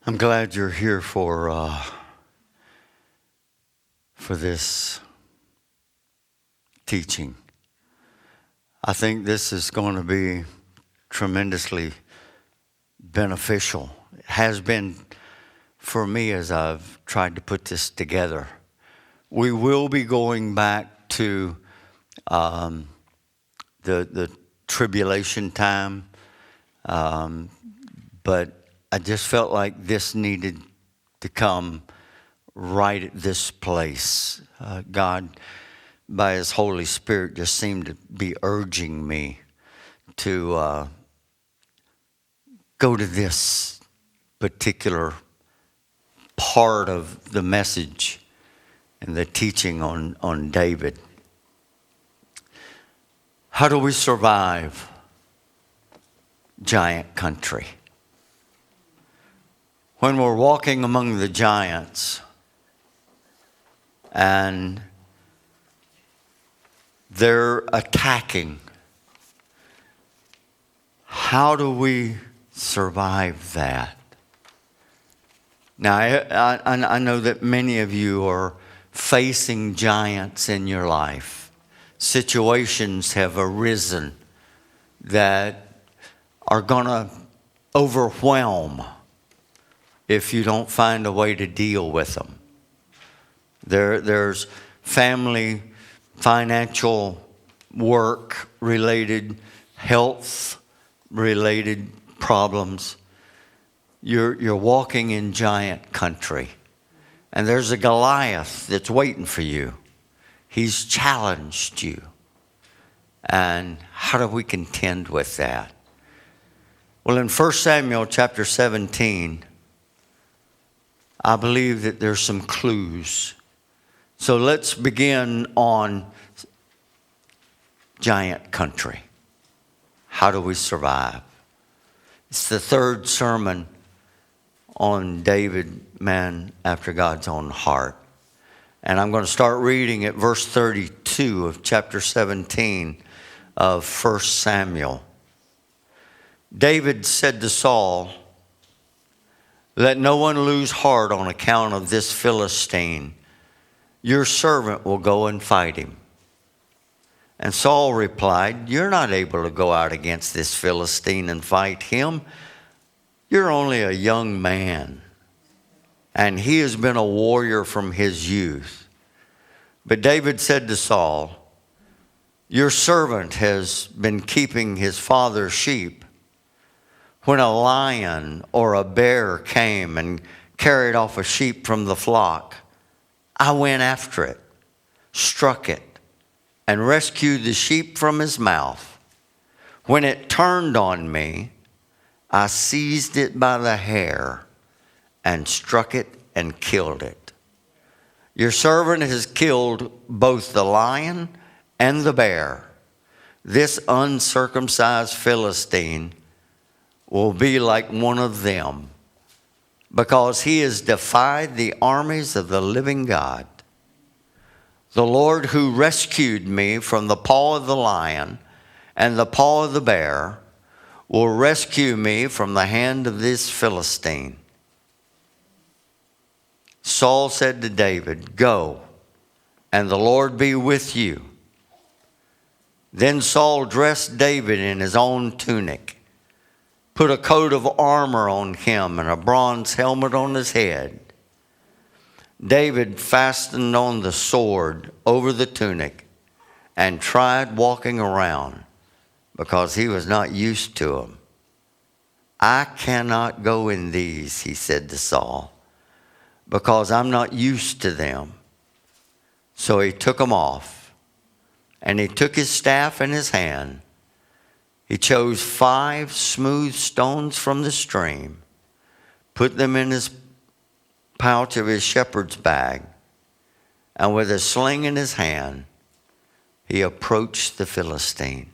I'm glad you're here for this teaching. I think this is going to be tremendously beneficial. It has been for me as I've tried to put this together. We will be going back to the tribulation time, but I just felt like this needed to come right at this place. God, by His Holy Spirit, just seemed to be urging me to go to this particular part of the message and the teaching on David. How do we survive giant country? When we're walking among the giants and they're attacking, how do we survive that? Now, I know that many of you are facing giants in your life. Situations have arisen that are going to overwhelm if you don't find a way to deal with them. There's family, financial, work-related, health-related problems. You're walking in giant country. And there's a Goliath that's waiting for you. He's challenged you. And how do we contend with that? Well, in 1 Samuel chapter 17, I believe that there's some clues. So let's begin on giant country. How do we survive? It's the third sermon on David, man after God's own heart. And I'm going to start reading at verse 32 of chapter 17 of 1 Samuel. David said to Saul, "Let no one lose heart on account of this Philistine. Your servant will go and fight him." And Saul replied, "You're not able to go out against this Philistine and fight him. You're only a young man, and he has been a warrior from his youth." But David said to Saul, "Your servant has been keeping his father's sheep. When a lion or a bear came and carried off a sheep from the flock, I went after it, struck it, and rescued the sheep from his mouth. When it turned on me, I seized it by the hair and struck it and killed it. Your servant has killed both the lion and the bear. This uncircumcised Philistine will be like one of them, because he has defied the armies of the living God. The Lord who rescued me from the paw of the lion and the paw of the bear will rescue me from the hand of this Philistine." Saul said to David, "Go, and the Lord be with you." Then Saul dressed David in his own tunic, put a coat of armor on him and a bronze helmet on his head. David fastened on the sword over the tunic and tried walking around, because he was not used to them. "I cannot go in these," he said to Saul, "because I'm not used to them." So he took them off, and he took his staff in his hand. He chose 5 smooth stones from the stream, put them in his pouch of his shepherd's bag, and with a sling in his hand, he approached the Philistine.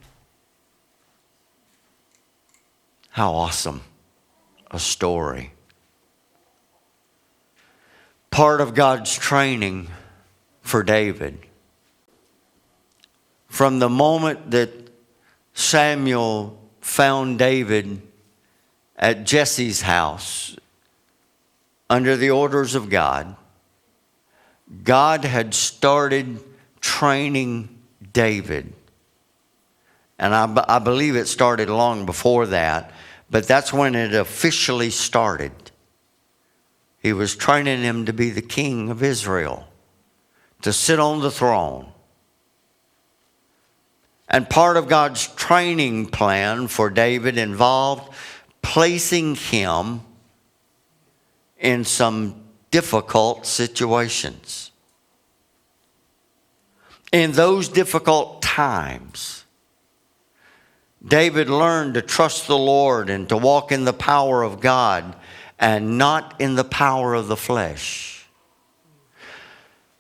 How awesome a story. Part of God's training for David. From the moment that Samuel found David at Jesse's house under the orders of God, God had started training David. And I believe it started long before that, but that's when it officially started. He was training him to be the king of Israel, to sit on the throne. And part of God's training plan for David involved placing him in some difficult situations. In those difficult times, David learned to trust the Lord and to walk in the power of God and not in the power of the flesh.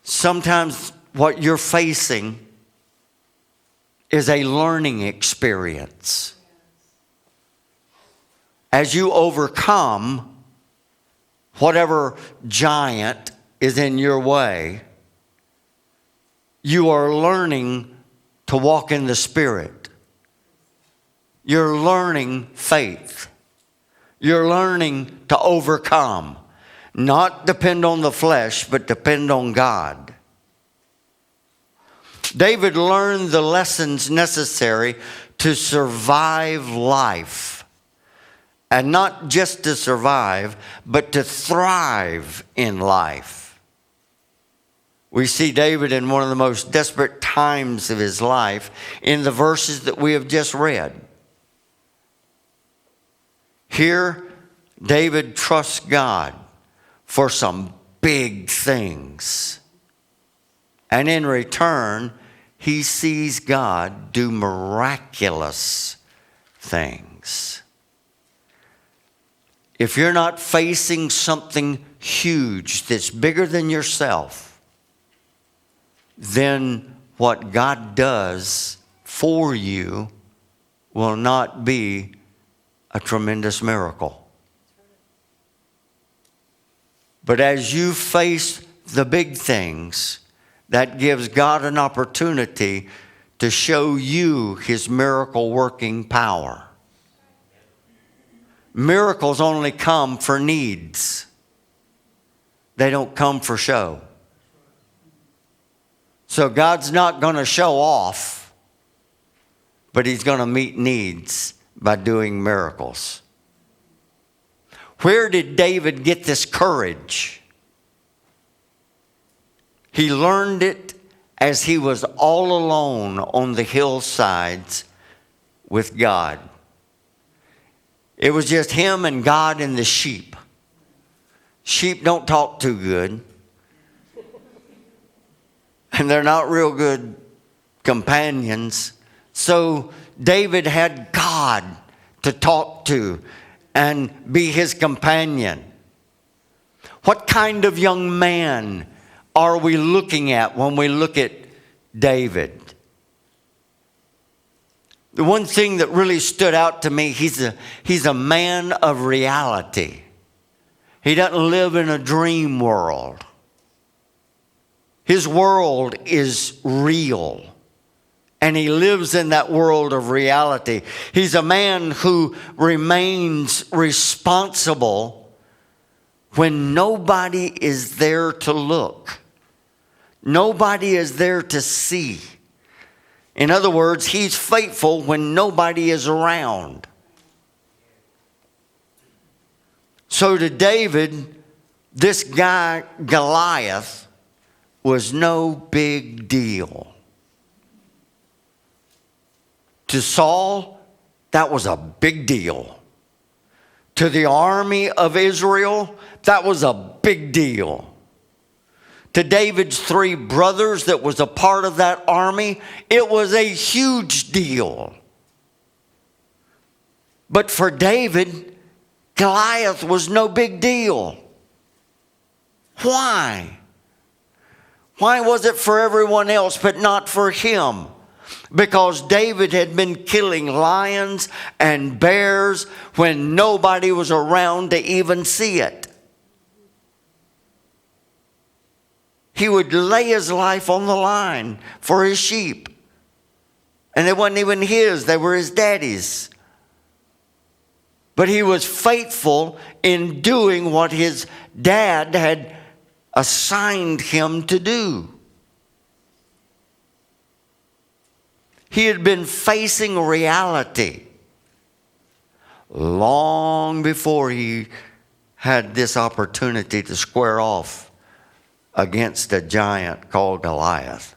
Sometimes what you're facing is a learning experience. As you overcome whatever giant is in your way, you are learning to walk in the Spirit. You're learning faith. You're learning to overcome. Not depend on the flesh, but depend on God. David learned the lessons necessary to survive life. And not just to survive, but to thrive in life. We see David in one of the most desperate times of his life in the verses that we have just read. Here, David trusts God for some big things. And in return, he sees God do miraculous things. If you're not facing something huge that's bigger than yourself, then what God does for you will not be a tremendous miracle. But as you face the big things, that gives God an opportunity to show you His miracle working power. Miracles only come for needs. They don't come for show. So God's not going to show off, but He's going to meet needs by doing miracles. Where did David get this courage? He learned it as he was all alone on the hillsides with God. It was just him and God and the sheep. Sheep don't talk too good. And they're not real good companions. So David had God to talk to and be his companion. What kind of young man are we looking at when we look at David? The one thing that really stood out to me, he's a man of reality. He doesn't live in a dream world. His world is real. And he lives in that world of reality. He's a man who remains responsible when nobody is there to look. Nobody is there to see. In other words, he's faithful when nobody is around. So to David, this guy Goliath was no big deal. To Saul, that was a big deal. To the army of Israel, that was a big deal. To David's 3 brothers that was a part of that army, it was a huge deal. But for David, Goliath was no big deal. Why? Why was it for everyone else but not for him? Because David had been killing lions and bears when nobody was around to even see it. He would lay his life on the line for his sheep. And they weren't even his, they were his daddy's. But he was faithful in doing what his dad had assigned him to do. He had been facing reality long before he had this opportunity to square off against a giant called Goliath.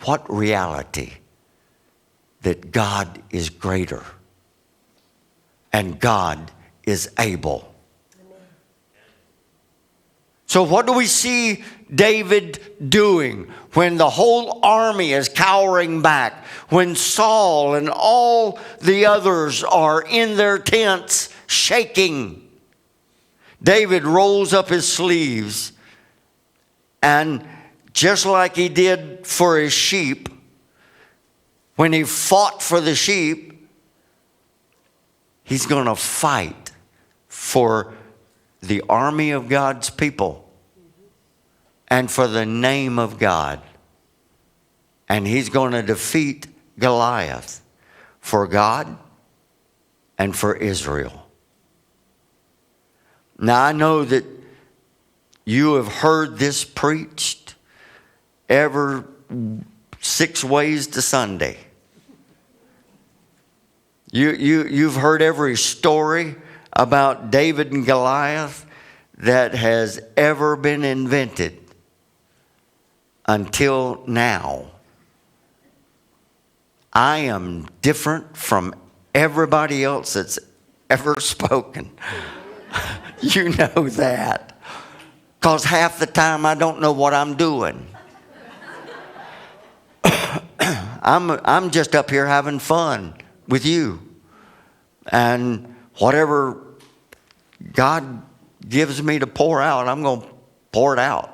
What reality? That God is greater and God is able. So what do we see David doing when the whole army is cowering back? When Saul and all the others are in their tents shaking. David rolls up his sleeves, and just like he did for his sheep, when he fought for the sheep, he's going to fight for the army of God's people and for the name of God. And he's going to defeat Goliath for God and for Israel. Now I know that you have heard this preached ever 6 ways to Sunday. You've heard every story about David and Goliath that has ever been invented until now. I am different from everybody else that's ever spoken. You know that. Because half the time I don't know what I'm doing. I'm just up here having fun with you. And whatever God gives me to pour out, I'm going to pour it out.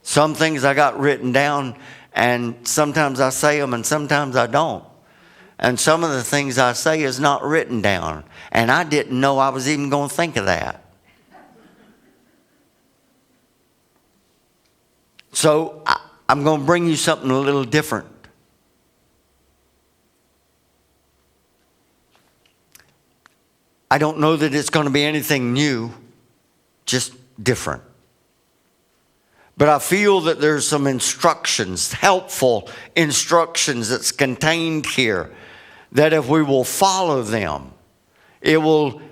Some things I got written down, and sometimes I say them and sometimes I don't. And some of the things I say is not written down. And I didn't know I was even going to think of that. So I'm going to bring you something a little different. I don't know that it's going to be anything new, just different. But I feel that there's some instructions, helpful instructions that's contained here, that if we will follow them, it will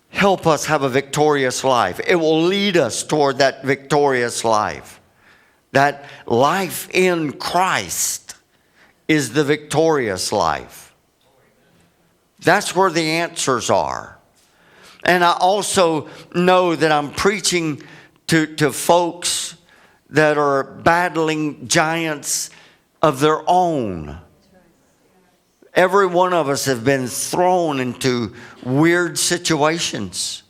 help us have a victorious life. It will lead us toward that victorious life. That life in Christ is the victorious life. That's where the answers are. And I also know that I'm preaching to folks that are battling giants of their own. Every one of us have been thrown into weird situations.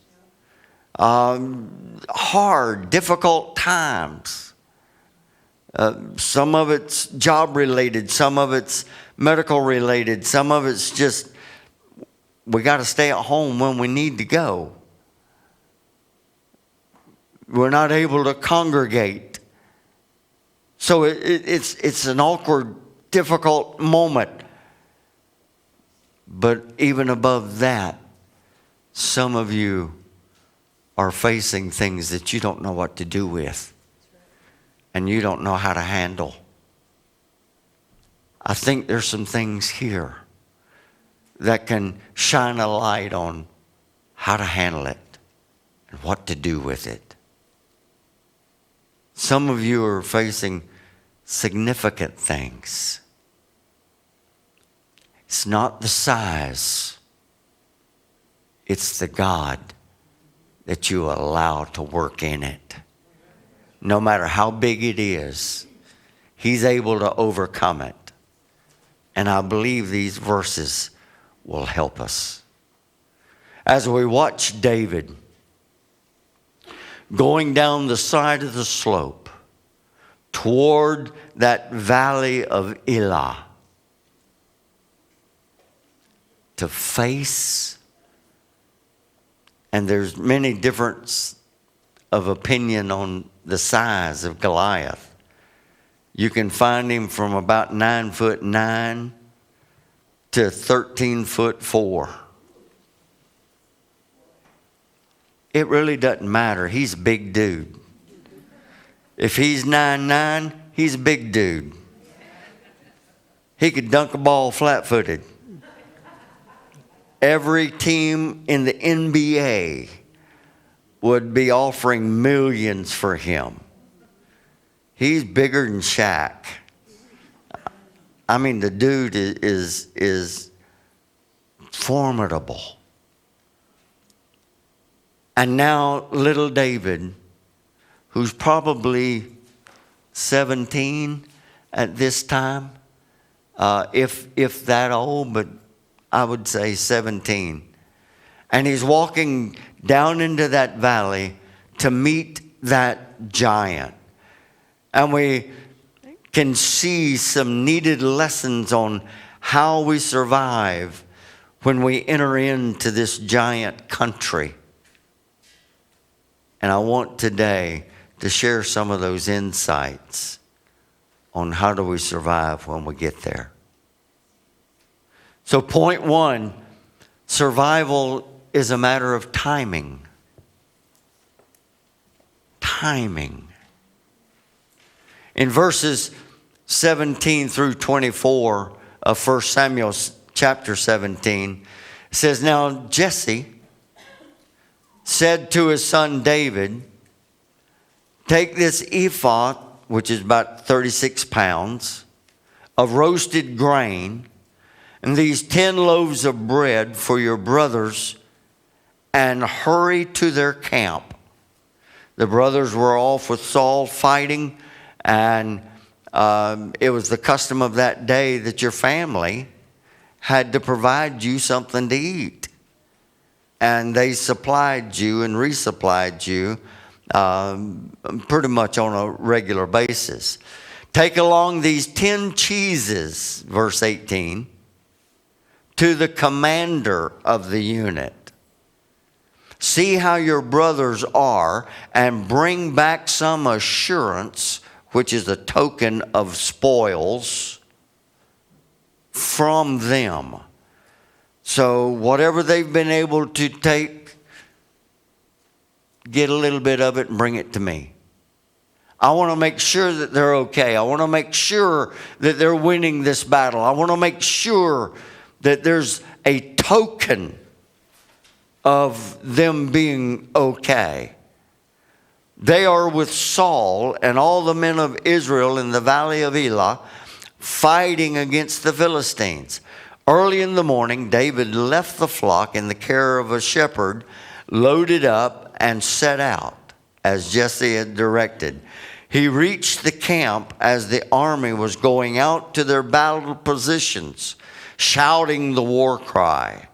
Hard, difficult times. Some of it's job related. Some of it's medical related. Some of it's just we got to stay at home when we need to go. We're not able to congregate. So it's an awkward, difficult moment. But even above that, some of you are facing things that you don't know what to do with. And you don't know how to handle. I think there's some things here that can shine a light on how to handle it and what to do with it. Some of you are facing significant things. It's not the size. It's the God that you allow to work in it. No matter how big it is, He's able to overcome it. And I believe these verses will help us. As we watch David going down the side of the slope toward that Valley of Elah to face, and there's many difference of opinion on the size of Goliath. You can find him from about 9'9" to 13'4". it really doesn't matter. He's a big dude. If he's 9'9", he's a big dude. He could dunk a ball flat-footed. Every team in the NBA would be offering millions for him. He's bigger than Shaq. I mean, the dude is formidable. And now little David, who's probably 17 at this time, if that old, but I would say 17. And he's walking down into that valley to meet that giant. And we can see some needed lessons on how we survive when we enter into this giant country. And I want today to share some of those insights on how do we survive when we get there. So point one, survival is a matter of timing. Timing. In verses 17 through 24 of 1 Samuel chapter 17, it says, Now Jesse said to his son David, Take this ephah, which is about 36 pounds, of roasted grain, and these 10 loaves of bread for your brothers, and hurry to their camp. The brothers were off with Saul fighting, and it was the custom of that day that your family had to provide you something to eat. And they supplied you and resupplied you pretty much on a regular basis. Take along these 10 cheeses, verse 18, to the commander of the unit. See how your brothers are, and bring back some assurance, which is a token of spoils, from them. So whatever they've been able to take, get a little bit of it and bring it to me. I want to make sure that they're okay. I want to make sure that they're winning this battle. I want to make sure that there's a token of them being okay. They are with Saul and all the men of Israel in the Valley of Elah, fighting against the Philistines. Early in the morning, David left the flock in the care of a shepherd, loaded up, and set out, as Jesse had directed. He reached the camp as the army was going out to their battle positions, shouting the war cry.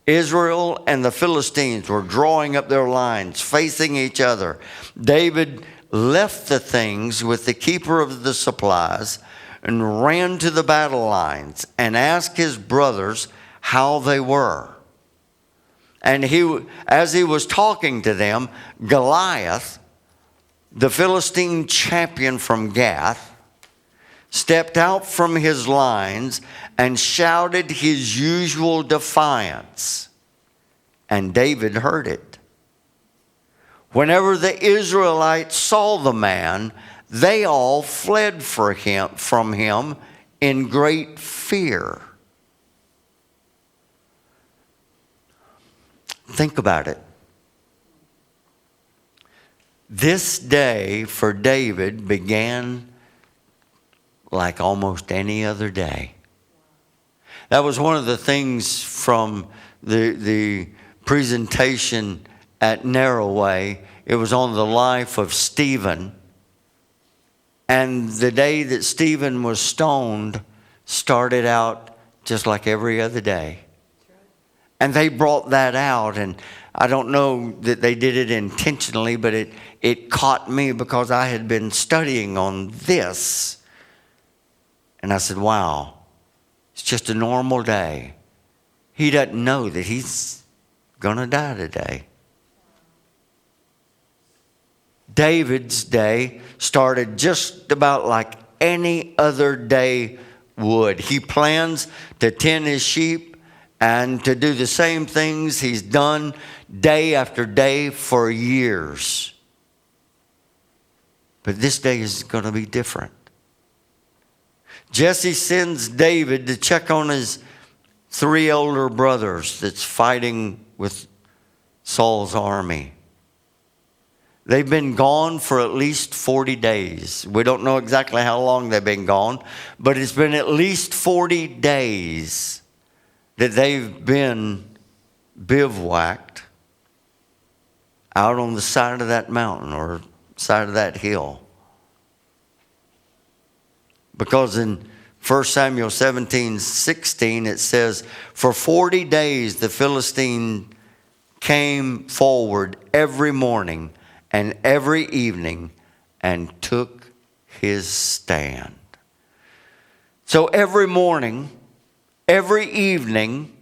Israel and the Philistines were drawing up their lines, facing each other. David left the things with the keeper of the supplies and ran to the battle lines and asked his brothers how they were. And as he was talking to them, Goliath, the Philistine champion from Gath, stepped out from his lines and shouted his usual defiance. And David heard it. Whenever the Israelites saw the man, they all fled from him in great fear. Think about it. This day for David began like almost any other day. That was one of the things from the presentation at Narrowway. It was on the life of Stephen. And the day that Stephen was stoned started out just like every other day. And they brought that out, and I don't know that they did it intentionally, but it caught me because I had been studying on this. And I said, wow, it's just a normal day. He doesn't know that he's going to die today. David's day started just about like any other day would. He plans to tend his sheep and to do the same things he's done day after day for years. But this day is going to be different. Jesse sends David to check on his 3 older brothers that's fighting with Saul's army. They've been gone for at least 40 days. We don't know exactly how long they've been gone, but it's been at least 40 days that they've been bivouacked out on the side of that mountain or side of that hill. Because in 1 Samuel 17:16 it says, for 40 days the Philistine came forward every morning and every evening and took his stand. So every morning, every evening,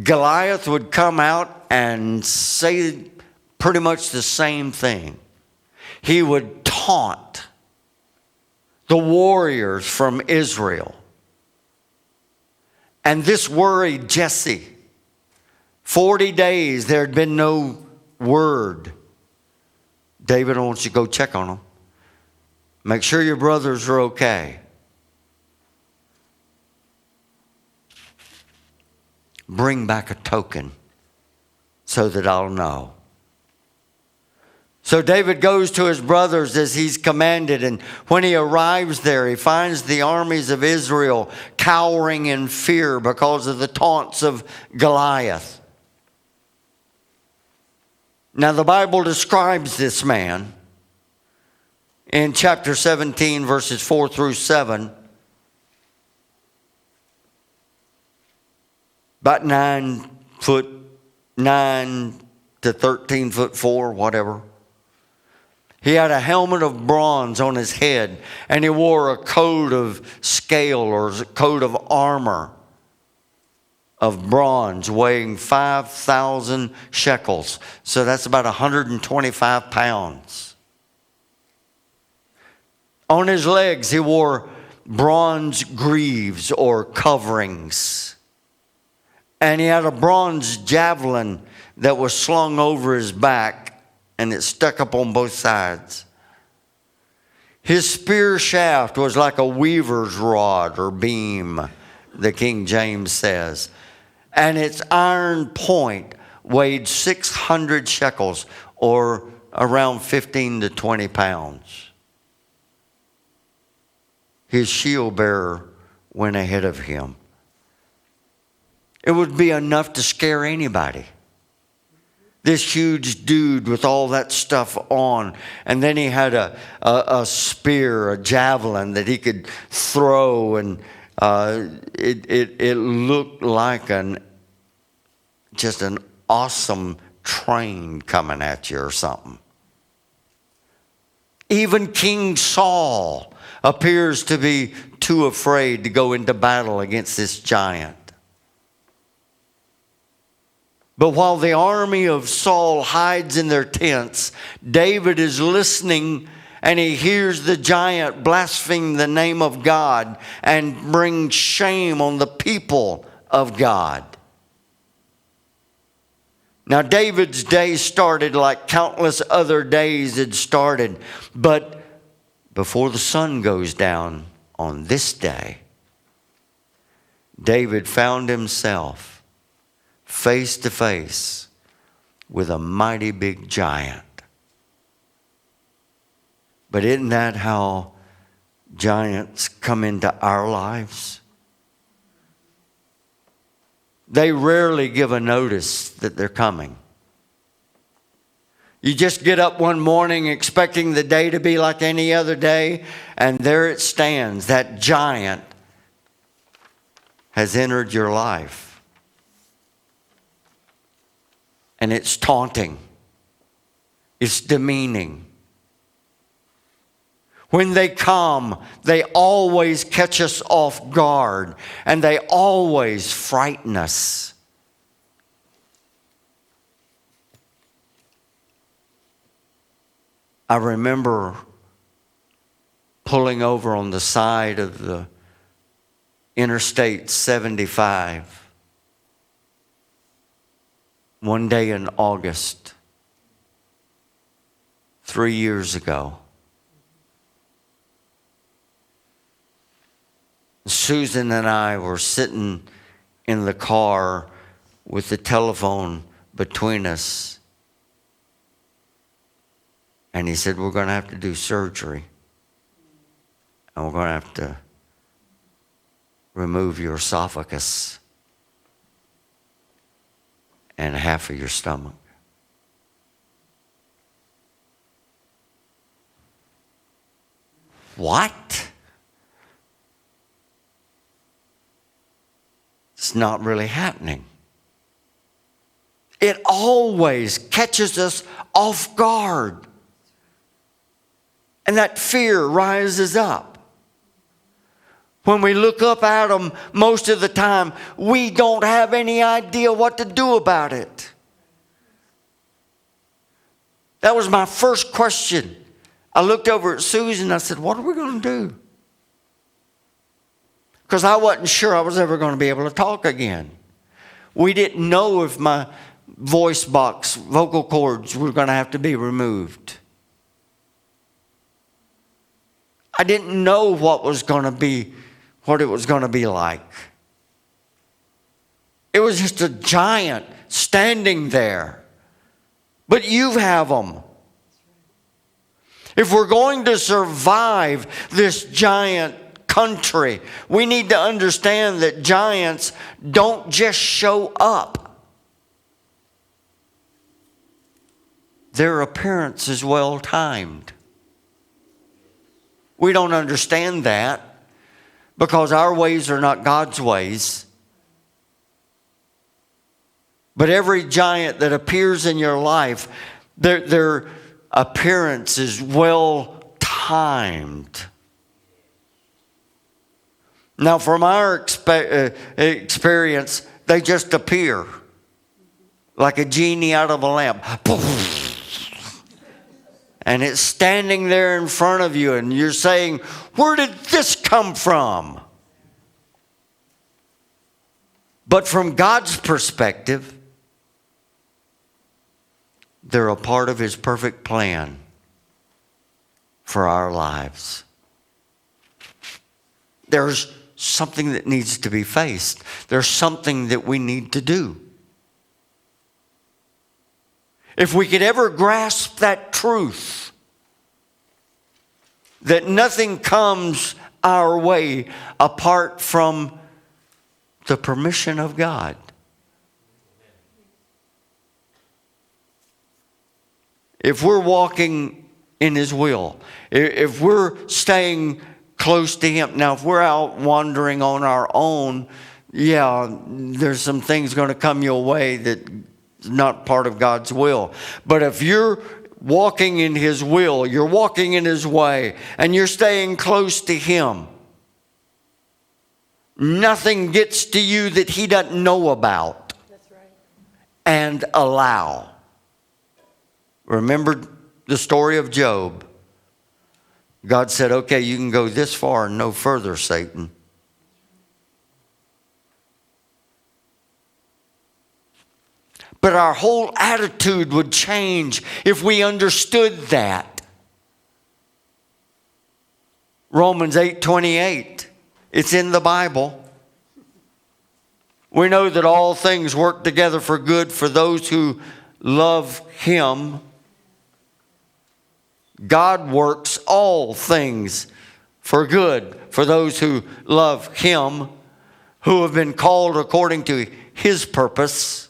Goliath would come out and say pretty much the same thing. He would taunt the warriors from Israel. And this worried Jesse. 40 days there had been no word. David, I want you to go check on them. Make sure your brothers are okay. Bring back a token so that I'll know. So David goes to his brothers as he's commanded, and when he arrives there, he finds the armies of Israel cowering in fear because of the taunts of Goliath. Now the Bible describes this man in chapter 17, verses 4 through 7. About 9 to 13 foot 4, whatever. He had a helmet of bronze on his head, and he wore a coat of scale or a coat of armor of bronze weighing 5,000 shekels. So that's about 125 pounds. On his legs, he wore bronze greaves or coverings. And he had a bronze javelin that was slung over his back, and it stuck up on both sides. His spear shaft was like a weaver's rod or beam, the King James says. And its iron point weighed 600 shekels, or around 15 to 20 pounds. His shield bearer went ahead of him. It would be enough to scare anybody. This huge dude with all that stuff on. And then he had a spear, a javelin that he could throw. And it looked like just an awesome train coming at you or something. Even King Saul appears to be too afraid to go into battle against this giant. But while the army of Saul hides in their tents, David is listening, and he hears the giant blaspheme the name of God and bring shame on the people of God. Now, David's day started like countless other days had started. But before the sun goes down on this day, David found himself face to face with a mighty big giant. But isn't that how giants come into our lives? They rarely give a notice that they're coming. You just get up one morning expecting the day to be like any other day, and there it stands. That giant has entered your life. And it's taunting. It's demeaning. When they come, they always catch us off guard, and they always frighten us. I remember pulling over on the side of the Interstate 75 one day in August, 3 years ago, Susan and I were sitting in the car with the telephone between us. And he said, we're going to have to do surgery. And we're going to have to remove your esophagus and half of your stomach. What? It's not really happening. It always catches us off guard. And that fear rises up. When we look up at them, most of the time, we don't have any idea what to do about it. That was my first question. I looked over at Susan and I said, what are we going to do? Because I wasn't sure I was ever going to be able to talk again. We didn't know if my voice box, vocal cords were going to have to be removed. I didn't know what it was going to be like. It was just a giant standing there. But you have them. If we're going to survive this giant country, we need to understand that giants don't just show up. Their appearance is well timed. We don't understand that because our ways are not God's ways. But every giant that appears in your life, their appearance is well timed. Now, from our experience, they just appear like a genie out of a lamp. And it's standing there in front of you, and you're saying, where did this come from? But from God's perspective, they're a part of His perfect plan for our lives. There's something that needs to be faced. There's something that we need to do. If we could ever grasp that truth, that nothing comes our way apart from the permission of God. If we're walking in His will, if we're staying close to Him. Now, if we're out wandering on our own, yeah, there's some things going to come your way that not part of God's will. But if you're walking in His will, you're walking in His way, and you're staying close to Him, nothing gets to you that He doesn't know about. That's right. And allow. Remember the story of Job. God said, okay, you can go this far and no further, Satan. But our whole attitude would change if we understood that. Romans 8:28. It's in the Bible. We know that all things work together for good for those who love Him. God works all things for good for those who love Him, who have been called according to His purpose.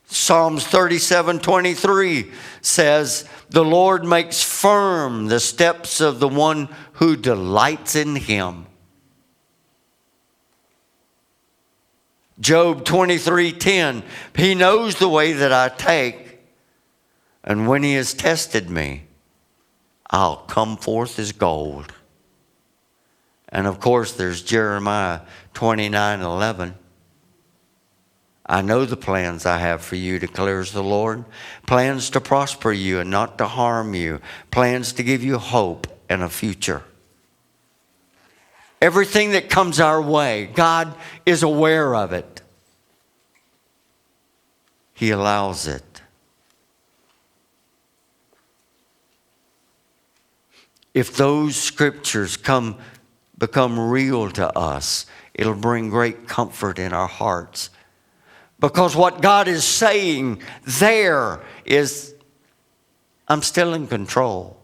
Psalms 37:23 says, the Lord makes firm the steps of the one who delights in Him. Job 23:10, He knows the way that I take, and when He has tested me, I'll come forth as gold. And of course, there's Jeremiah 29:11. I know the plans I have for you, declares the Lord. Plans to prosper you and not to harm you. Plans to give you hope and a future. Everything that comes our way, God is aware of it. He allows it. If those scriptures become real to us, it'll bring great comfort in our hearts. Because what God is saying there is, I'm still in control.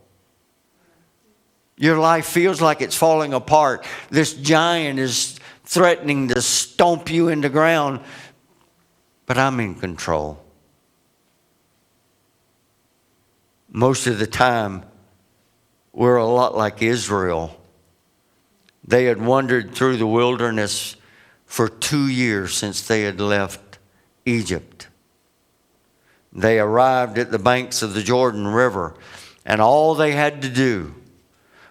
Your life feels like it's falling apart. This giant is threatening to stomp you into the ground, but I'm in control. Most of the time, we're a lot like Israel. They had wandered through the wilderness for 2 years since they had left Egypt. They arrived at the banks of the Jordan River, and all they had to do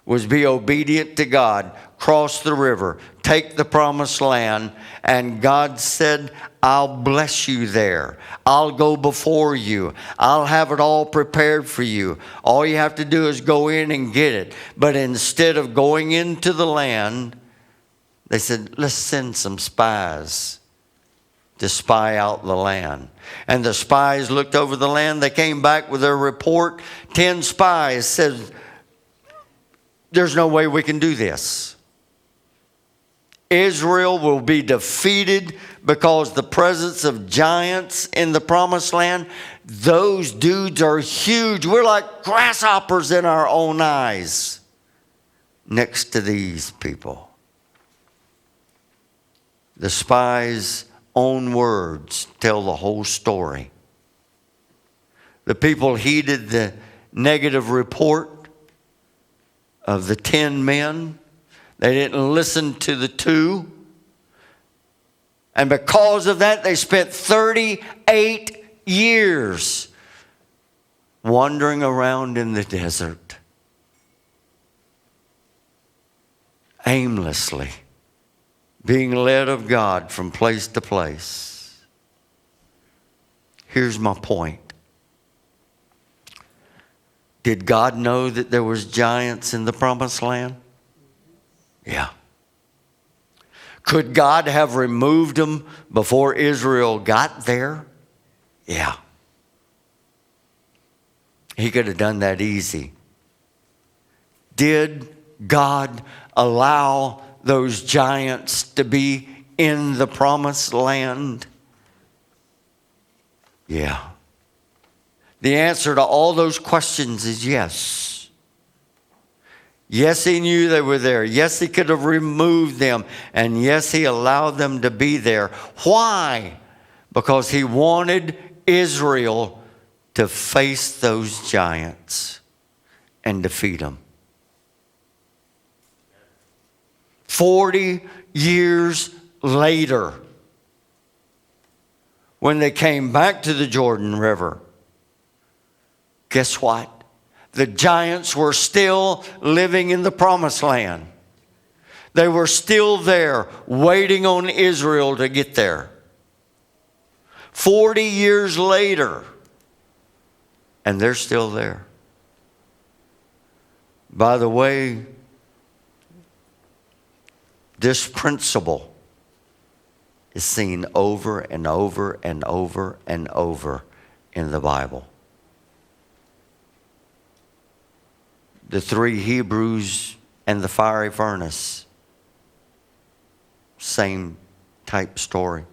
was be obedient to God, cross the river, take the promised land, and God said, I'll bless you there. I'll go before you. I'll have it all prepared for you. All you have to do is go in and get it. But instead of going into the land, they said, let's send some spies to spy out the land. And the spies looked over the land. They came back with their report. 10 spies said, there's no way we can do this. Israel will be defeated because the presence of giants in the promised land, those dudes are huge. We're like grasshoppers in our own eyes next to these people. The spies' own words tell the whole story. The people heeded the negative report of the 10 men. They didn't listen to the 2. And because of that, they spent 38 years wandering around in the desert, aimlessly, being led of God from place to place. Here's my point. Did God know that there was giants in the promised land? Yeah. Could God have removed them before Israel got there? Yeah. He could have done that easy. Did God allow those giants to be in the promised land? Yeah. The answer to all those questions is yes. Yes, he knew they were there. Yes, he could have removed them. And yes, he allowed them to be there. Why? Because he wanted Israel to face those giants and defeat them. 40 years later, when they came back to the Jordan River, guess what? The giants were still living in the promised land. They were still there, waiting on Israel to get there. 40 years later, and they're still there. By the way, this principle is seen over and over and over and over in the Bible. The 3 Hebrews and the fiery furnace, same type story.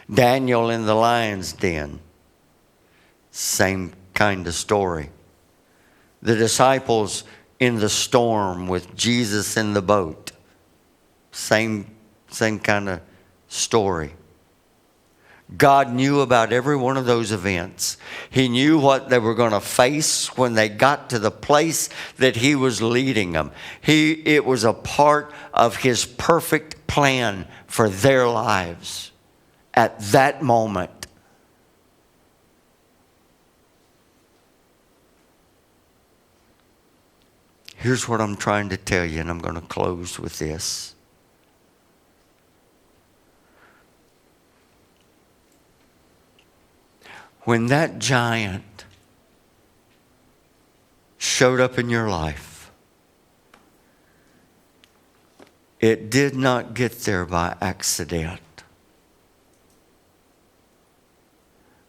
Daniel in the lion's den, same kind of story. The disciples in the storm with Jesus in the boat, same kind of story. God knew about every one of those events. He knew what they were going to face when they got to the place that he was leading them. It was a part of his perfect plan for their lives at that moment. Here's what I'm trying to tell you, and I'm going to close with this. When that giant showed up in your life, it did not get there by accident.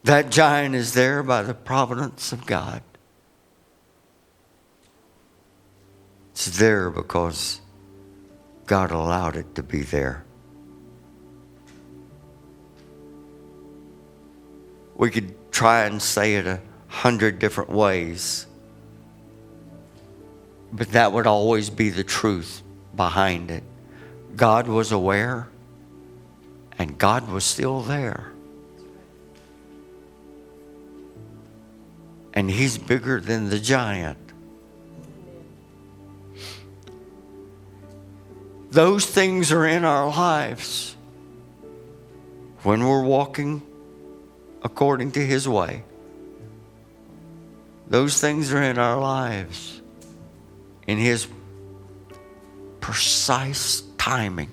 That giant is there by the providence of God. It's there because God allowed it to be there. We could try and say it 100 different ways, but that would always be the truth behind it. God was aware, and God was still there. And He's bigger than the giant. Those things are in our lives when we're walking according to His way. Those things are in our lives in His precise timing.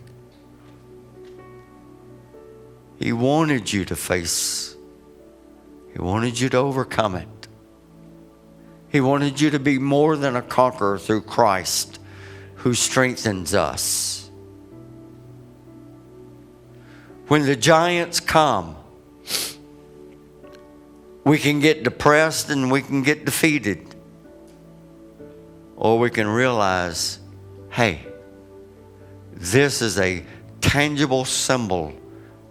He wanted you to face. He wanted you to overcome it. He wanted you to be more than a conqueror through Christ, who strengthens us. When the giants come, we can get depressed and we can get defeated. Or we can realize, hey, this is a tangible symbol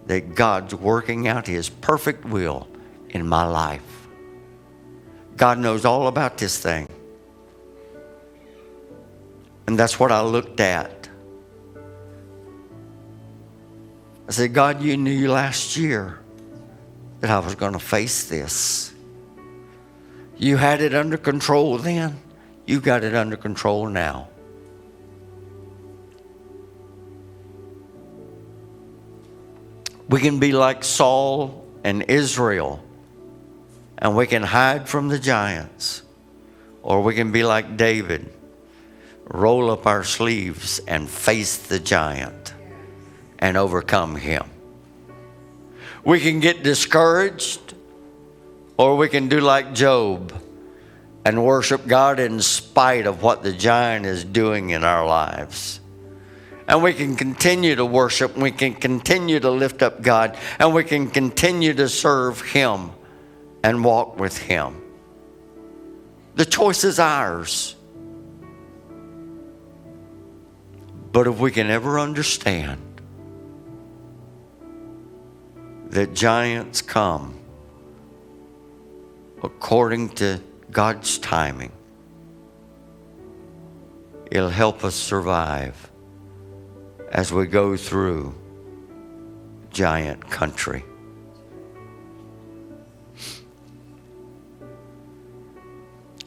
that God's working out His perfect will in my life. God knows all about this thing. And that's what I looked at. I said, God, you knew last year that I was going to face this. You had it under control then. You got it under control now. We can be like Saul and Israel, and we can hide from the giants. Or we can be like David, roll up our sleeves and face the giant and overcome him. We can get discouraged, or we can do like Job and worship God in spite of what the giant is doing in our lives. And we can continue to worship, we can continue to lift up God, and we can continue to serve Him and walk with Him. The choice is ours. But if we can ever understand that giants come according to God's timing, it'll help us survive as we go through giant country.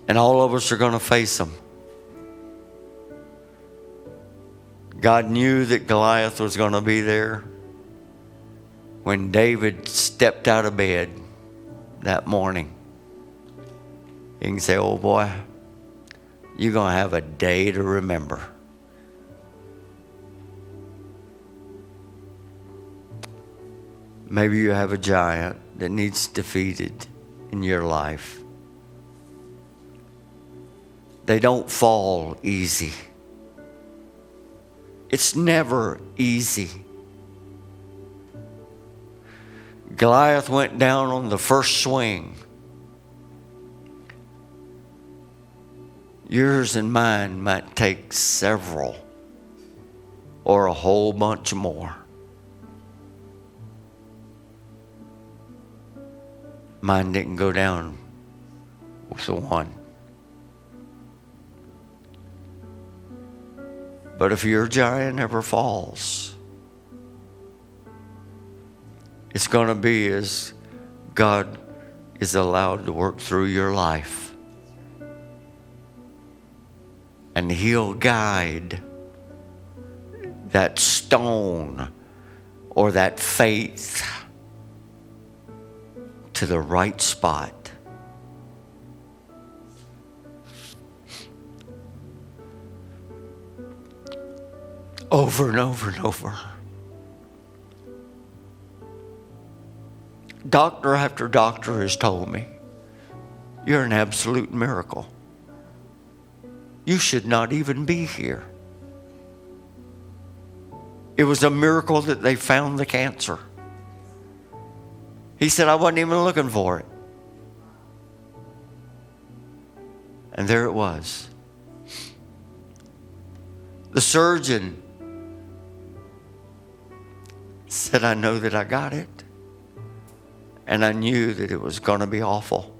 And all of us are going to face them. God knew that Goliath was going to be there when David stepped out of bed that morning. You can say, oh boy, you're going to have a day to remember. Maybe you have a giant that needs defeated in your life. They don't fall easy. It's never easy. Goliath went down on the first swing. Yours and mine might take several or a whole bunch more. Mine didn't go down with the one. But if your giant ever falls, it's going to be as God is allowed to work through your life. And He'll guide that stone or that faith to the right spot. Over and over and over. Doctor after doctor has told me, you're an absolute miracle. You should not even be here. It was a miracle that they found the cancer. He said, I wasn't even looking for it. And there it was. The surgeon said, I know that I got it. And I knew that it was going to be awful.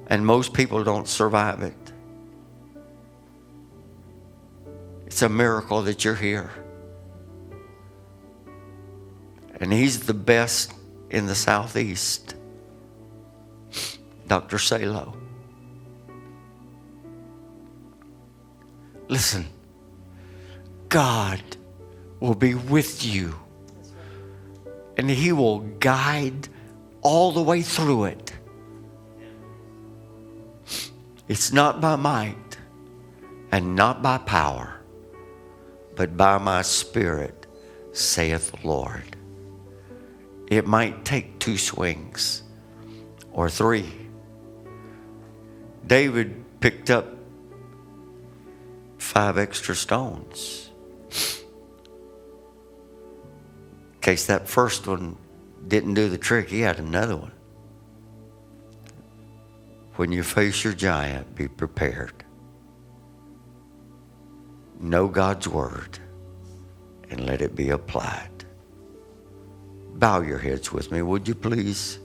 And most people don't survive it. It's a miracle that you're here. And he's the best in the Southeast. Dr. Salo. Listen, God will be with you. And he will guide all the way through it. It's not by might and not by power, but by my Spirit, saith the Lord. It might take 2 swings or 3. David picked up 5 extra stones. In case that first one didn't do the trick, he had another one. When you face your giant, be prepared. Know God's word and let it be applied. Bow your heads with me, would you please?